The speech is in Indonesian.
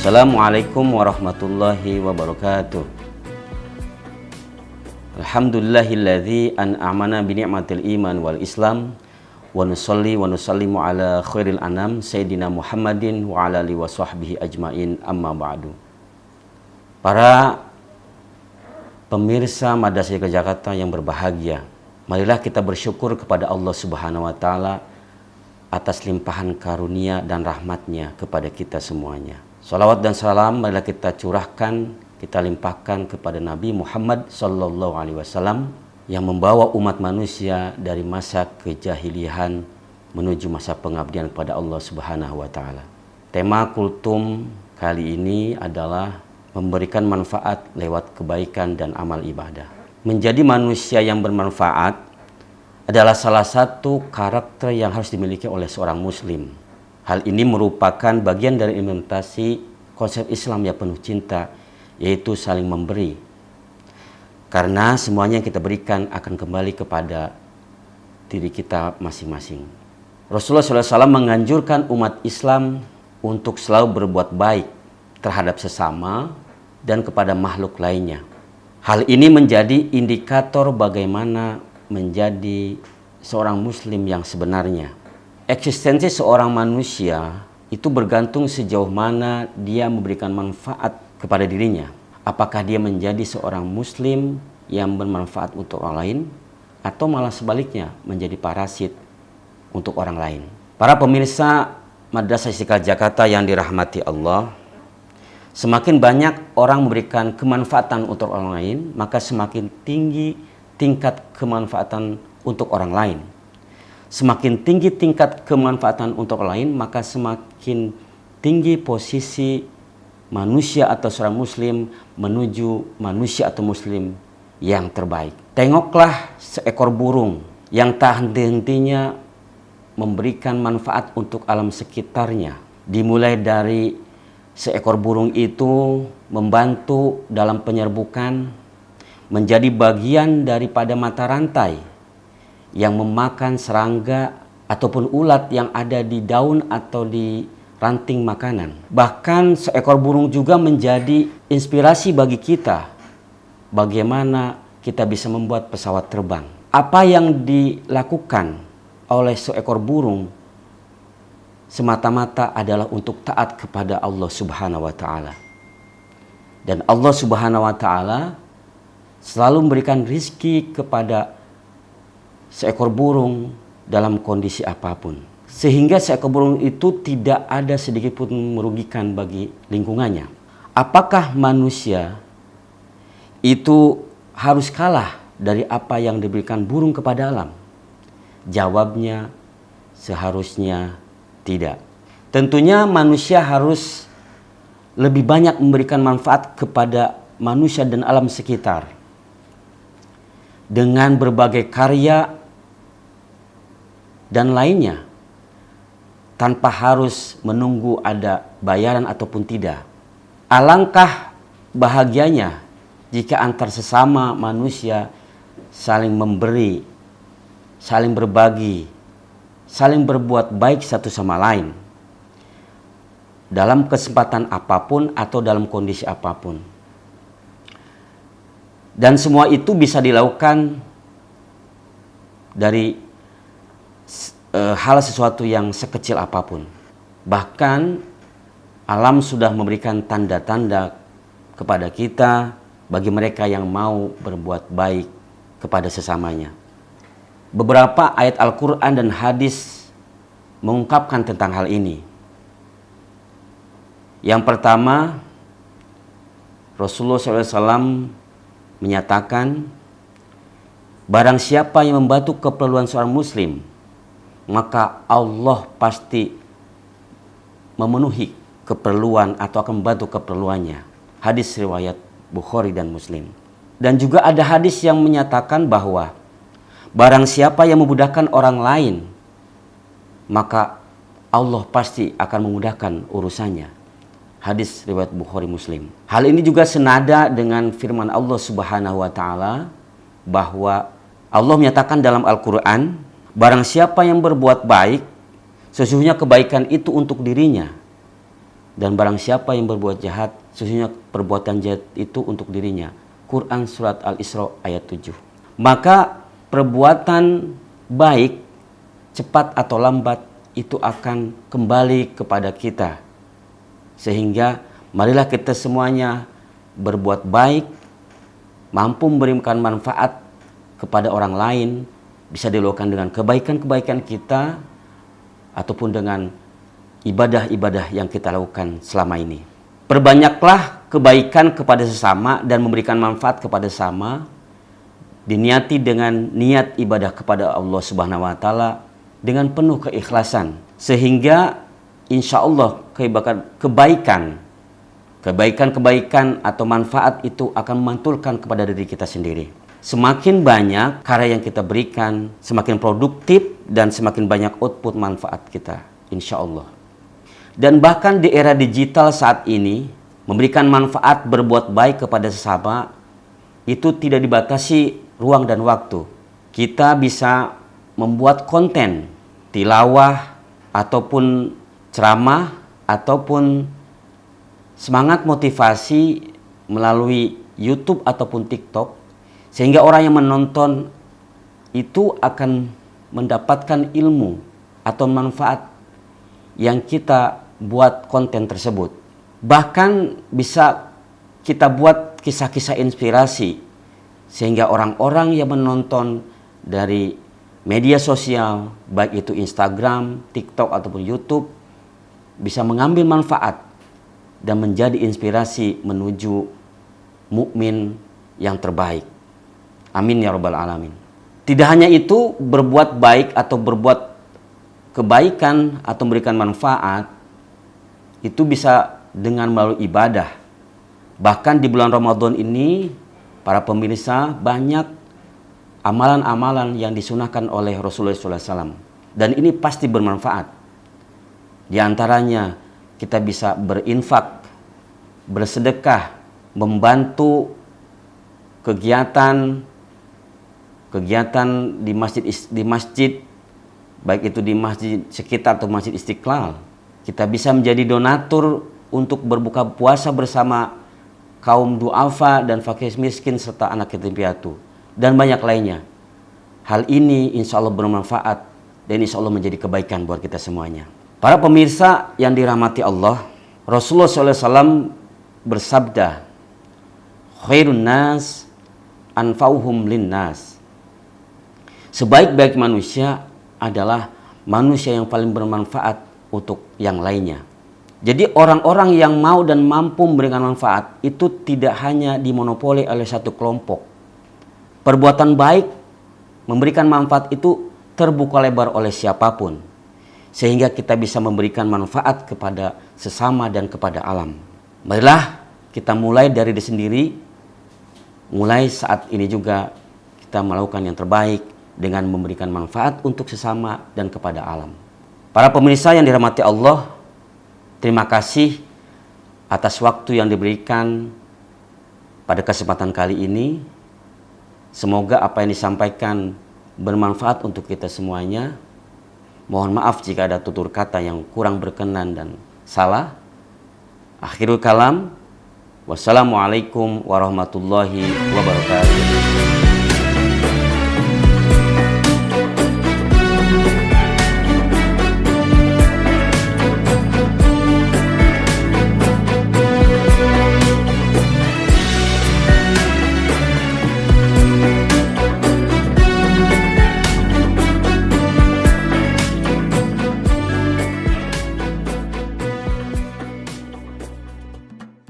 Assalamualaikum warahmatullahi wabarakatuh. Alhamdulillahilladzi an'amana bi ni'matil iman wal islam wa nusalli wa nusallimu ala khairil anam sayyidina Muhammadin wa ala alihi wa sahbihi ajmain, amma ba'du. Para pemirsa Madrasah Jakarta yang berbahagia, marilah kita bersyukur kepada Allah Subhanahu wa taala atas limpahan karunia dan rahmatnya kepada kita semuanya. Salawat dan salam marilah kita curahkan, kita limpahkan kepada Nabi Muhammad sallallahu alaihi wasallam yang membawa umat manusia dari masa kejahilian menuju masa pengabdian kepada Allah Subhanahu wa taala. Tema kultum kali ini adalah memberikan manfaat lewat kebaikan dan amal ibadah. Menjadi manusia yang bermanfaat adalah salah satu karakter yang harus dimiliki oleh seorang muslim. Hal ini merupakan bagian dari implementasi konsep Islam yang penuh cinta, yaitu saling memberi. Karena semuanya yang kita berikan akan kembali kepada diri kita masing-masing. Rasulullah SAW menganjurkan umat Islam untuk selalu berbuat baik terhadap sesama dan kepada makhluk lainnya. Hal ini menjadi indikator bagaimana menjadi seorang muslim yang sebenarnya. Eksistensi seorang manusia itu bergantung sejauh mana dia memberikan manfaat kepada dirinya. Apakah dia menjadi seorang muslim yang bermanfaat untuk orang lain, atau malah sebaliknya menjadi parasit untuk orang lain. Para pemirsa Madrasah Istiqlal Jakarta yang dirahmati Allah, semakin banyak orang memberikan kemanfaatan untuk orang lain, maka semakin tinggi tingkat kemanfaatan untuk orang lain. Semakin tinggi tingkat kemanfaatan untuk orang lain, maka semakin tinggi posisi manusia atau seorang muslim menuju manusia atau muslim yang terbaik. Tengoklah seekor burung yang tak henti-hentinya memberikan manfaat untuk alam sekitarnya. Dimulai dari seekor burung itu membantu dalam penyerbukan, menjadi bagian daripada mata rantai yang memakan serangga ataupun ulat yang ada di daun atau di ranting makanan. Bahkan seekor burung juga menjadi inspirasi bagi kita bagaimana kita bisa membuat pesawat terbang. Apa yang dilakukan oleh seekor burung semata-mata adalah untuk taat kepada Allah Subhanahu wa taala. Dan Allah Subhanahu wa taala selalu memberikan rizki kepada seekor burung dalam kondisi apapun. Sehingga seekor burung itu tidak ada sedikit pun merugikan bagi lingkungannya. Apakah manusia itu harus kalah dari apa yang diberikan burung kepada alam? Jawabnya seharusnya tidak. Tentunya manusia harus lebih banyak memberikan manfaat kepada manusia dan alam sekitar dengan berbagai karya dan lainnya, tanpa harus menunggu ada bayaran ataupun tidak. Alangkah bahagianya jika antar sesama manusia saling memberi, saling berbagi, saling berbuat baik satu sama lain dalam kesempatan apapun atau dalam kondisi apapun. Dan semua itu bisa dilakukan dari hal sesuatu yang sekecil apapun. Bahkan alam sudah memberikan tanda-tanda kepada kita bagi mereka yang mau berbuat baik kepada sesamanya. Beberapa ayat Al-Quran dan hadis mengungkapkan tentang hal ini. Yang pertama, Rasulullah SAW menyatakan, barang siapa yang membantu keperluan seorang muslim, maka Allah pasti memenuhi keperluan atau akan membantu keperluannya. Hadis riwayat Bukhari dan Muslim. Dan juga ada hadis yang menyatakan bahwa barang siapa yang memudahkan orang lain, maka Allah pasti akan memudahkan urusannya. Hadis riwayat Bukhari Muslim. Hal ini juga senada dengan firman Allah Subhanahu wa taala bahwa Allah menyatakan dalam Al-Quran, barang siapa yang berbuat baik, sesungguhnya kebaikan itu untuk dirinya. Dan barang siapa yang berbuat jahat, sesungguhnya perbuatan jahat itu untuk dirinya. Quran Surat Al-Isra ayat 7. Maka perbuatan baik, cepat atau lambat, itu akan kembali kepada kita. Sehingga marilah kita semuanya berbuat baik, mampu memberikan manfaat kepada orang lain, bisa dilakukan dengan kebaikan-kebaikan kita, ataupun dengan ibadah-ibadah yang kita lakukan selama ini. Perbanyaklah kebaikan kepada sesama dan memberikan manfaat kepada sesama, diniati dengan niat ibadah kepada Allah Subhanahu wa Ta'ala dengan penuh keikhlasan, sehingga insya Allah kebaikan atau manfaat itu akan memantulkan kepada diri kita sendiri. Semakin banyak karya yang kita berikan, semakin produktif dan semakin banyak output manfaat kita, insya Allah. Dan bahkan di era digital saat ini, memberikan manfaat berbuat baik kepada sesama itu tidak dibatasi ruang dan waktu. Kita bisa membuat konten tilawah ataupun ceramah ataupun semangat motivasi melalui YouTube ataupun TikTok, sehingga orang yang menonton itu akan mendapatkan ilmu atau manfaat yang kita buat konten tersebut. Bahkan bisa kita buat kisah-kisah inspirasi, sehingga orang-orang yang menonton dari media sosial, baik itu Instagram, TikTok ataupun YouTube, bisa mengambil manfaat dan menjadi inspirasi menuju mukmin yang terbaik. Amin ya rabbal alamin. Tidak hanya itu, berbuat baik atau berbuat kebaikan atau memberikan manfaat itu bisa dengan melalui ibadah. Bahkan di bulan Ramadan ini, para pemirsa, banyak amalan-amalan yang disunahkan oleh Rasulullah SAW. Dan ini pasti bermanfaat. Di antaranya kita bisa berinfak, bersedekah, membantu kegiatan di masjid, baik itu di masjid sekitar atau masjid Istiqlal. Kita bisa menjadi donatur untuk berbuka puasa bersama kaum duafa dan fakir miskin serta anak yatim piatu dan banyak lainnya. Hal ini insya Allah bermanfaat dan insya Allah menjadi kebaikan buat kita semuanya. Para pemirsa yang dirahmati Allah, Rasulullah SAW bersabda, khairun nas anfa'uhum linnas. Sebaik-baik manusia adalah manusia yang paling bermanfaat untuk yang lainnya. Jadi orang-orang yang mau dan mampu memberikan manfaat itu tidak hanya dimonopoli oleh satu kelompok. Perbuatan baik memberikan manfaat itu terbuka lebar oleh siapapun, sehingga kita bisa memberikan manfaat kepada sesama dan kepada alam. Marilah kita mulai dari diri sendiri. Mulai saat ini juga kita melakukan yang terbaik dengan memberikan manfaat untuk sesama dan kepada alam. Para pemirsa yang dirahmati Allah, terima kasih atas waktu yang diberikan pada kesempatan kali ini. Semoga apa yang disampaikan bermanfaat untuk kita semuanya. Mohon maaf jika ada tutur kata yang kurang berkenan dan salah. Akhirul kalam. Wassalamualaikum warahmatullahi wabarakatuh.